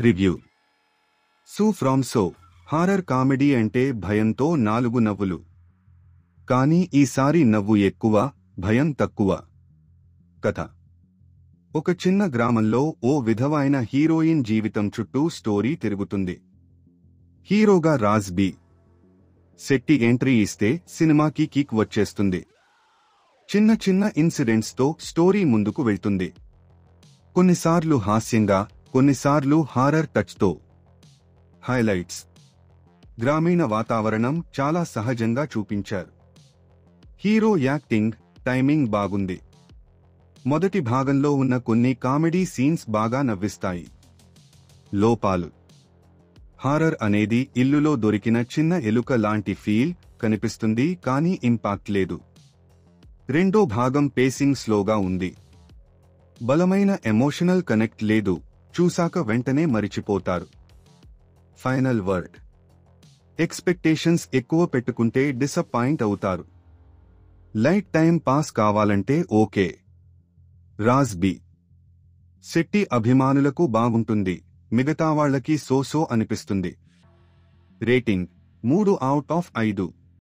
Review. So from so horror comedy అంటే భయంతో 4 నవ్వులు. కానీ ఈసారి నవ్వు ఎక్కువ, భయం తక్కువ. కథ: ఒక చిన్న గ్రామంలో ఓ విధవైన హీరోయిన్ జీవితం చుట్టూ స్టోరీ తిరుగుతుంది. హీరోగా రాజ్ బి. శెట్టి ఎంట్రీ ఇస్తే సినిమాకి కిక్ వచ్చేస్తుంది. చిన్న చిన్న ఇన్సిడెంట్స్తో స్టోరీ ముందుకు వెళ్తుంది. కొన్నిసార్లు హాస్యంగా, కొన్నిసార్లు హారర్ టచ్తో. హైలైట్స్: గ్రామీణ వాతావరణం చాలా సహజంగా చూపించారు. హీరో యాక్టింగ్, టైమింగ్ బాగుంది. మొదటి భాగంలో ఉన్న కొన్ని కామెడీ సీన్స్ బాగా నవ్విస్తాయి. లోపాలు: హారర్ అనేది ఇల్లులో దొరికిన చిన్న ఎలుక లాంటి ఫీల్ కనిపిస్తుంది కానీ ఇంపాక్ట్ లేదు. రెండో భాగం పేసింగ్ స్లోగా ఉంది. బలమైన ఎమోషనల్ కనెక్ట్ లేదు, చూసాక వెంటనే మరిచిపోతారు. ఫైనల్ వర్డ్: ఎక్స్పెక్టేషన్స్ ఎక్కువ పెట్టుకుంటే డిసప్పాయింట్ అవుతారు. లైట్ టైం పాస్ కావాలంటే ఓకే. రాజ్ బి. శెట్టి అభిమానులకు బాగుంటుంది, మిగతా వాళ్లకి సో సో అనిపిస్తుంది. రేటింగ్ 3/5.